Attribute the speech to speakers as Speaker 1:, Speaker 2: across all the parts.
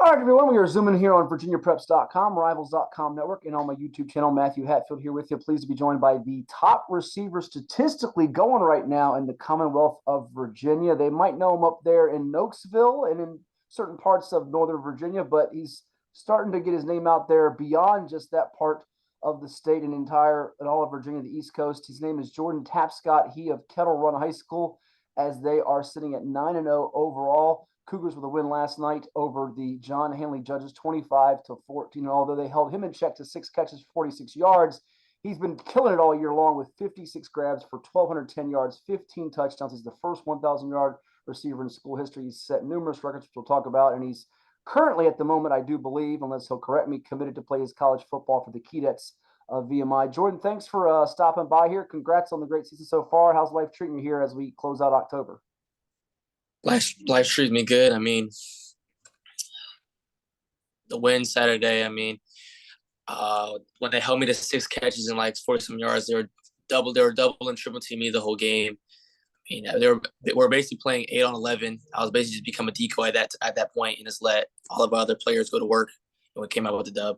Speaker 1: All right, everyone, we are zooming here on VirginiaPreps.com, Rivals.com network, and on my YouTube channel. Matthew Hatfield here with you. Pleased to be joined by the top receiver statistically going right now in the Commonwealth of Virginia. They might know him up there in Nokesville and in certain parts of Northern Virginia, but he's starting to get his name out there beyond just that part of the state and all of Virginia, the East Coast. His name is Jordan Tapscott. He of Kettle Run High School, as they are sitting at 9-0 overall. Cougars with a win last night over the John Hanley Judges, 25-14. And although they held him in check to 6 catches for 46 yards, he's been killing it all year long with 56 grabs for 1,210 yards, 15 touchdowns. He's the first 1,000-yard receiver in school history. He's set numerous records, which we'll talk about, and he's currently, at the moment, I do believe, unless he'll correct me, committed to play his college football for the Keydets of VMI. Jordan, thanks for stopping by here. Congrats on the great season so far. How's life treating you here as we close out October?
Speaker 2: Life treats me good. I mean, the win Saturday, when they held me to 6 catches and like 40-some yards, they were double and triple teaming me the whole game. They were basically playing 8 on 11. I was basically just become a decoy at that point and just let all of our other players go to work, and we came out with the dub.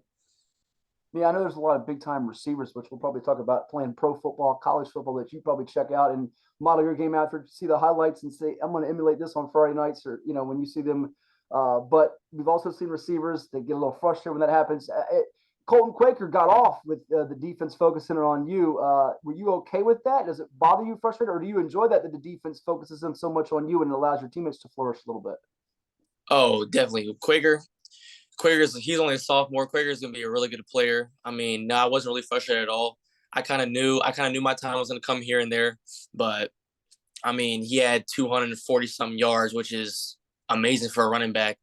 Speaker 1: Yeah, I know there's a lot of big-time receivers, which we'll probably talk about, playing pro football, college football, that you probably check out and model your game after, see the highlights and say, I'm going to emulate this on Friday nights, or, when you see them. But we've also seen receivers that get a little frustrated when that happens. Colton Quaker got off with the defense focusing on you. Were you okay with that? Does it bother you, frustrated, or do you enjoy that the defense focuses in so much on you and allows your teammates to flourish a little bit?
Speaker 2: Oh, definitely. He's only a sophomore. Quaker's gonna be a really good player. No, I wasn't really frustrated at all. I kind of knew my time was gonna come here and there, but he had 240 some yards, which is amazing for a running back.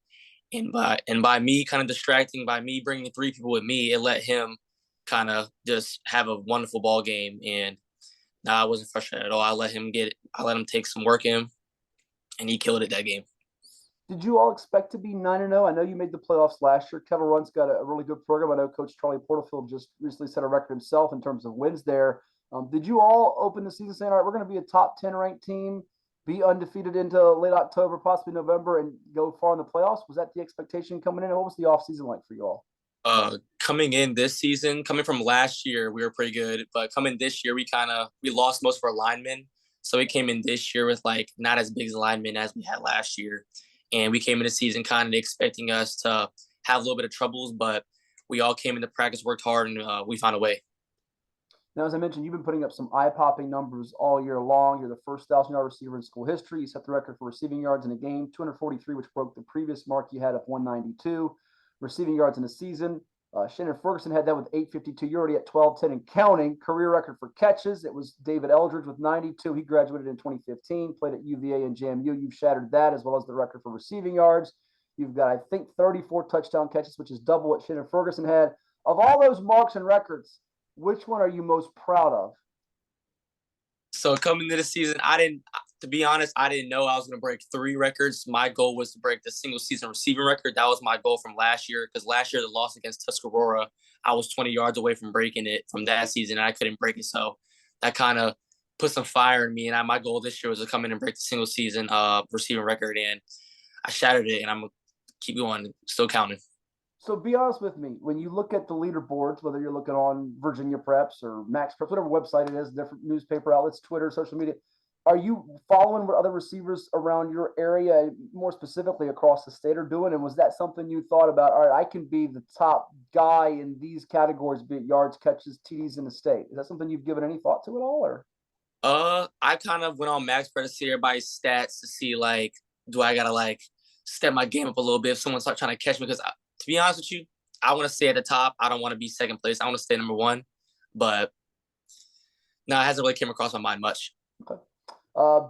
Speaker 2: And by me kind of distracting, by me bringing 3 people with me, it let him kind of just have a wonderful ball game. And nah, I wasn't frustrated at all. I let him take some work in, and he killed it that game.
Speaker 1: Did you all expect to be 9-0? I know you made the playoffs last year. Kettle Run's got a really good program. I know Coach Charlie Porterfield just recently set a record himself in terms of wins there. Did you all open the season saying, all right, we're going to be a top 10 ranked team, be undefeated into late October, possibly November, and go far in the playoffs? Was that the expectation coming in? What was the offseason like for you all?
Speaker 2: Coming in this season, coming from last year, we were pretty good. But coming this year, we lost most of our linemen. So we came in this year with not as big as linemen as we had last year. And we came into the season kind of expecting us to have a little bit of troubles, but we all came into practice, worked hard, and we found a way.
Speaker 1: Now, as I mentioned, you've been putting up some eye-popping numbers all year long. You're the first 1,000-yard receiver in school history. You set the record for receiving yards in a game, 243, which broke the previous mark you had of 192. Receiving yards in a season. Shannon Ferguson had that with 852. You're already at 1210 and counting. Career record for catches. It was David Eldridge with 92. He graduated in 2015, played at UVA and JMU. You've shattered that, as well as the record for receiving yards. You've got, I think, 34 touchdown catches, which is double what Shannon Ferguson had. Of all those marks and records, which one are you most proud of?
Speaker 2: So coming into the season, to be honest, I didn't know I was going to break 3 records. My goal was to break the single season receiving record. That was my goal from last year, because last year, the loss against Tuscarora, I was 20 yards away from breaking it from that season, and I couldn't break it. So that kind of put some fire in me. And my goal this year was to come in and break the single season receiving record, and I shattered it, and I'm going to keep going, still counting.
Speaker 1: So be honest with me. When you look at the leaderboards, whether you're looking on Virginia Preps or Max Preps, whatever website it is, different newspaper outlets, Twitter, social media, are you following what other receivers around your area, more specifically across the state, are doing? And was that something you thought about, all right, I can be the top guy in these categories, be it yards, catches, TDs in the state? Is that something you've given any thought to at all? Or
Speaker 2: I kind of went on Max Preps to see everybody's stats to see, do I got to, step my game up a little bit if someone starts trying to catch me? Because to be honest with you, I want to stay at the top. I don't want to be second place. I want to stay number 1. But no, it hasn't really came across my mind much.
Speaker 1: Okay.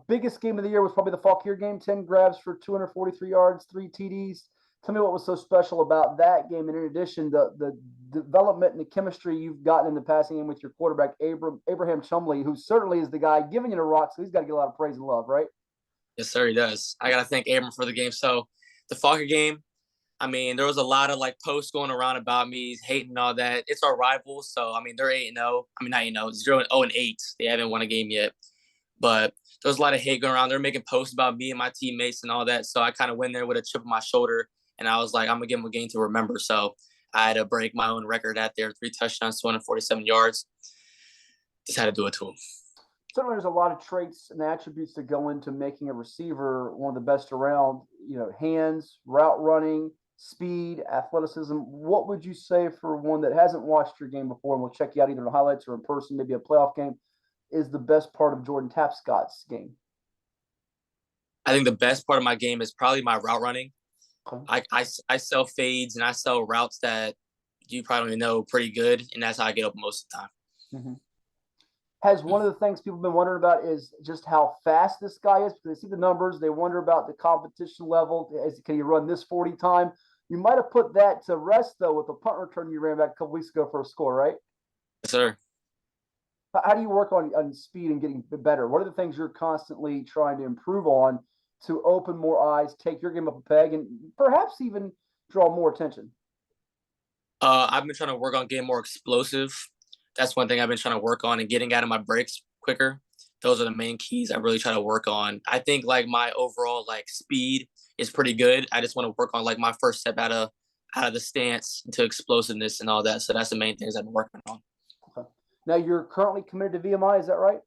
Speaker 1: Biggest game of the year was probably the Fauquier game, 10 grabs for 243 yards, 3 TDs. Tell me what was so special about that game. And in addition, the development and the chemistry you've gotten in the passing game with your quarterback, Abraham Chumley, who certainly is the guy giving you the rock, so he's got to get a lot of praise and love, right?
Speaker 2: Yes, sir, he does. I got to thank Abram for the game. So the Fauquier game, there was a lot of posts going around about me hating and all that. It's our rivals, so they're 8-0. Not 0-8. They haven't won a game yet, but there was a lot of hate going around. They're making posts about me and my teammates and all that. So I kind of went there with a chip on my shoulder and I was like, I'm gonna give him a game to remember. So I had to break my own record out there: 3 touchdowns, 247 yards. Just had to do it to him.
Speaker 1: Certainly, there's a lot of traits and attributes that go into making a receiver one of the best around. Hands, route running, speed, athleticism. What would you say for one that hasn't watched your game before and will check you out either in highlights or in person, maybe a playoff game, is the best part of Jordan Tapscott's game?
Speaker 2: I think the best part of my game is probably my route running.
Speaker 1: Okay.
Speaker 2: I sell fades and I sell routes that you probably know pretty good, and that's how I get open most of the time.
Speaker 1: Mm-hmm. Has one of the things people have been wondering about is just how fast this guy is, because they see the numbers, they wonder about the competition level. Can you run this 40 time? You might have put that to rest, though, with the punt return you ran back a couple weeks ago for a score, right?
Speaker 2: Yes, sir.
Speaker 1: How do you work on speed and getting better? What are the things you're constantly trying to improve on to open more eyes, take your game up a peg, and perhaps even draw more attention?
Speaker 2: I've been trying to work on getting more explosive. That's one thing I've been trying to work on, and getting out of my breaks quicker. Those are the main keys I really try to work on. I think like my overall like speed is pretty good. I just want to work on like my first step out of the stance to explosiveness and all that. So that's the main things I've been working on.
Speaker 1: Okay. Now you're currently committed to VMI, is that right?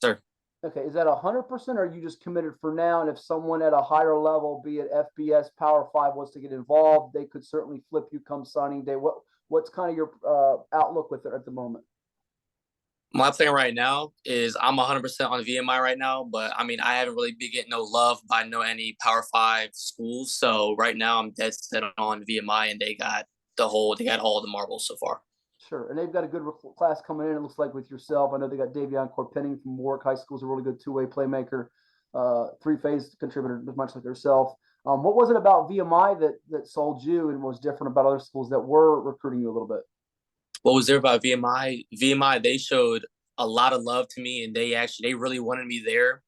Speaker 2: Sir.
Speaker 1: Okay, is that 100%, or are you just committed for now? And if someone at a higher level, be it FBS, Power 5, wants to get involved, they could certainly flip you come signing day. What's kind of your outlook with it at the moment?
Speaker 2: My plan right now is I'm 100% on VMI right now, but I mean, I haven't really been getting no love by any Power 5 schools. So right now I'm dead set on VMI, and they got all the marbles so far.
Speaker 1: Sure, and they've got a good class coming in. It looks like with yourself. I know they got Davion Corpenning from Warwick High School, is a really good two-way playmaker, three-phase contributor, much like yourself. What was it about VMI that sold you and was different about other schools that were recruiting you a little bit?
Speaker 2: What was there about VMI? VMI, they showed a lot of love to me, and they really wanted me there.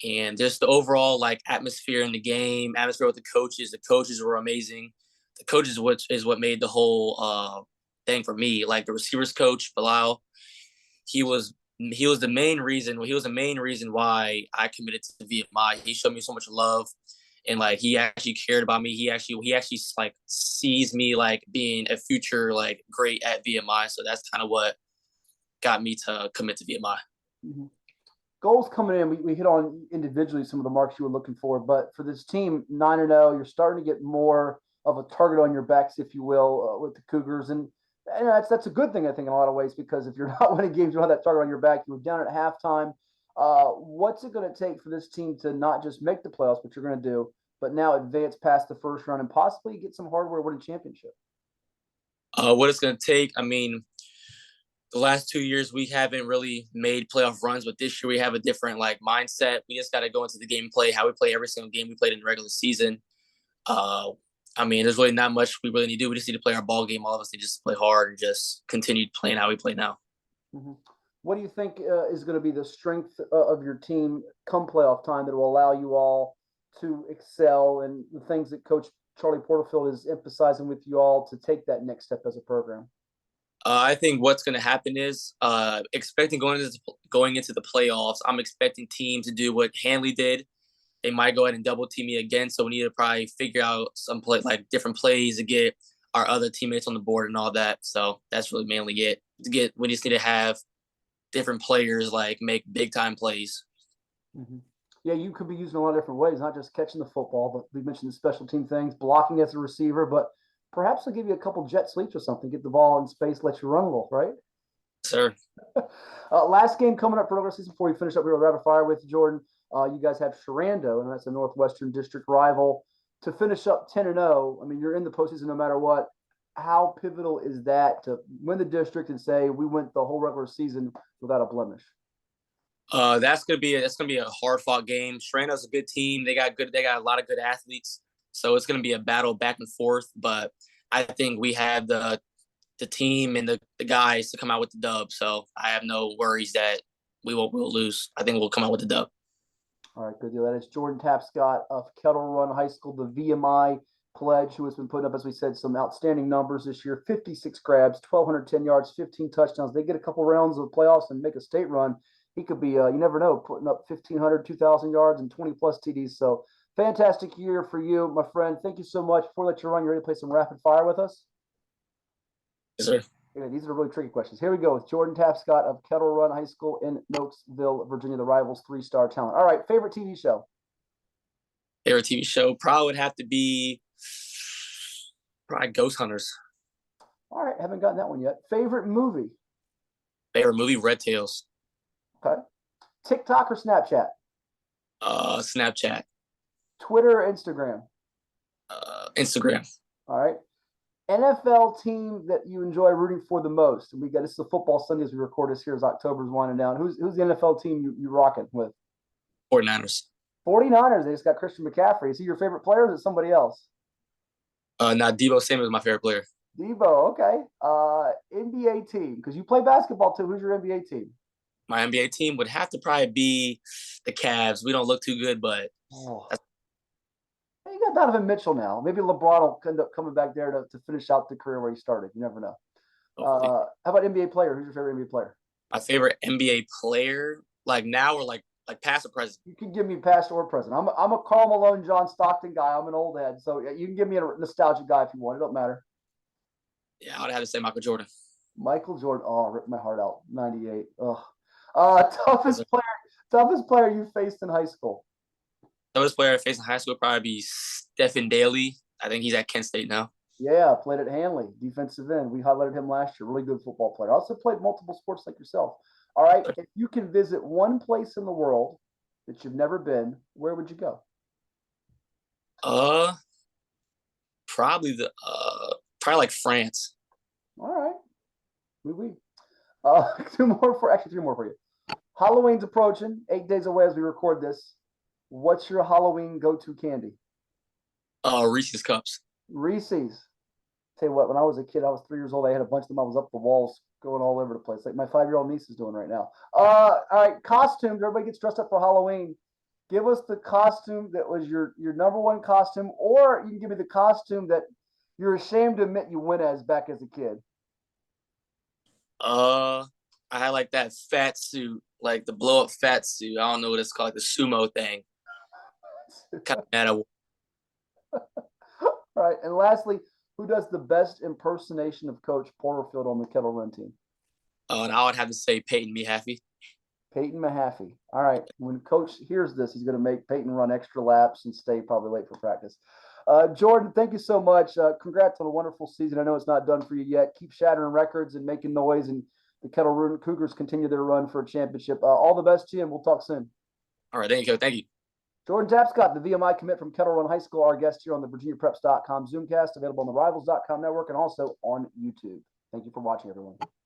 Speaker 2: And just the overall like atmosphere in the game, atmosphere with the coaches. The coaches were amazing. The coaches, which is what made the whole thing for me. Like the receivers coach Bilal, he was the main reason. He was the main reason why I committed to VMI. He showed me so much love, and like he actually cared about me. He actually like sees me like being a future like great at VMI. So that's kind of what got me to commit to VMI.
Speaker 1: Mm-hmm. Goals coming in, we hit on individually some of the marks you were looking for, but for this team, 9-0, you're starting to get more of a target on your backs, if you will, with the Cougars. And that's a good thing, I think, in a lot of ways, because if you're not winning games, you don't have that target on your back. You were down at halftime. What's it going to take for this team to not just make the playoffs, which you're going to do, but now advance past the first round and possibly get some hardware winning championship?
Speaker 2: What it's going to take, I mean, the last 2 years we haven't really made playoff runs, but this year we have a different like mindset. We just got to go into the game and play how we play every single game we played in the regular season. I mean, there's really not much we really need to do. We just need to play our ball game. All of us need to just play hard and just continue playing how we play now.
Speaker 1: Mm-hmm. What do you think is going to be the strength of your team come playoff time that will allow you all to excel, and the things that Coach Charlie Porterfield is emphasizing with you all to take that next step as a program?
Speaker 2: I think what's going to happen is expecting going into the playoffs. I'm expecting teams to do what Hanley did. They might go ahead and double team me again, so we need to probably figure out some different plays to get our other teammates on the board and all that. So that's really mainly it. We just need to have different players like make big time plays.
Speaker 1: Mm-hmm. Yeah, you could be used in a lot of different ways, not just catching the football, but we mentioned the special team things, blocking as a receiver, but perhaps they'll give you a couple jet sweeps or something, get the ball in space, let you run a little, right?
Speaker 2: Sir.
Speaker 1: Last game coming up for regular season before we finish up here with Rapid Fire with Jordan. You guys have Sharando, and that's a Northwestern District rival. To finish up 10-0, I mean, you're in the postseason no matter what. How pivotal is that to win the district and say we went the whole regular season without a blemish?
Speaker 2: That's gonna be a hard fought game. Sharando's a good team. They got a lot of good athletes. So it's gonna be a battle back and forth. But I think we have the team and the guys to come out with the dub. So I have no worries that we'll lose. I think we'll come out with the dub.
Speaker 1: All right, good deal. That is Jordan Tapscott of Kettle Run High School, the VMI pledge, who has been putting up, as we said, some outstanding numbers this year. 56 grabs, 1,210 yards, 15 touchdowns. They get a couple rounds of playoffs and make a state run. He could be, you never know, putting up 1,500, 2,000 yards and 20-plus TDs. So Fantastic year for you, my friend. Thank you so much. Before I let you run, you ready to play some rapid fire with us?
Speaker 2: Yes, sir.
Speaker 1: Yeah, these are really tricky questions. Here we go with Jordan Tapscott of Kettle Run High School in Nokesville, Virginia, the Rivals 3-star talent. All right, favorite TV show?
Speaker 2: Favorite TV show probably would have to be Ghost Hunters.
Speaker 1: All right, haven't gotten that one yet. Favorite movie?
Speaker 2: Favorite movie, Red Tails.
Speaker 1: Okay. TikTok or Snapchat?
Speaker 2: Snapchat.
Speaker 1: Twitter or Instagram?
Speaker 2: Instagram.
Speaker 1: All right. NFL team that you enjoy rooting for the most? And this is the football Sunday as we record this here as October's winding down. Who's the NFL team you rocking with?
Speaker 2: 49ers.
Speaker 1: 49ers. They just got Christian McCaffrey. Is he your favorite player or is it somebody else?
Speaker 2: Debo Samuel is my favorite player.
Speaker 1: Debo, okay. NBA team, because you play basketball too. Who's your NBA team?
Speaker 2: My NBA team would have to probably be the Cavs. We don't look too good, but
Speaker 1: Hey, you got Donovan Mitchell now. Maybe LeBron will end up coming back there to finish out the career where he started. You never know. How about NBA player? Who's your favorite NBA player?
Speaker 2: My favorite NBA player, like now or like past or present?
Speaker 1: You can give me past or present. I'm a Karl Malone, John Stockton guy. I'm an old head, so you can give me a nostalgic guy if you want. It don't matter.
Speaker 2: Yeah, I would have to say Michael Jordan.
Speaker 1: Michael Jordan. Oh, ripped my heart out. 98. Ugh. Toughest player you faced in high school.
Speaker 2: Toughest player I faced in high school would probably be Stephen Daly. I think he's at Kent State now.
Speaker 1: Yeah, played at Hanley, defensive end. We highlighted him last year. Really good football player. Also played multiple sports like yourself. All right, if you can visit one place in the world that you've never been, where would you go?
Speaker 2: Probably like France.
Speaker 1: All right. Oui. Three more for you. Halloween's approaching, 8 days away as we record this. What's your Halloween go-to candy?
Speaker 2: Reese's Cups.
Speaker 1: Reese's. Tell you what, when I was a kid, I was 3 years old. I had a bunch of them. I was up the walls, going all over the place, like my 5-year-old niece is doing right now. All right, costumes. Everybody gets dressed up for Halloween. Give us the costume that was your number one costume, or you can give me the costume that you're ashamed to admit you went as back as a kid.
Speaker 2: I had like that fat suit, like the blow up fat suit. I don't know what it's called, like the sumo thing. Kind of
Speaker 1: All right, and lastly, who does the best impersonation of Coach Porterfield on the Kettle Run team?
Speaker 2: And I would have to say Peyton Mahaffey.
Speaker 1: Peyton Mahaffey. All right, when Coach hears this, he's going to make Peyton run extra laps and stay probably late for practice. Jordan, thank you so much. Congrats on a wonderful season. I know it's not done for you yet. Keep shattering records and making noise, and the Kettle Run Cougars continue their run for a championship. All the best to you, and we'll talk soon.
Speaker 2: All right, thank you. Thank you.
Speaker 1: Jordan Tapscott, the VMI commit from Kettle Run High School, our guest here on the VirginiaPreps.com Zoomcast, available on the Rivals.com network and also on YouTube. Thank you for watching, everyone.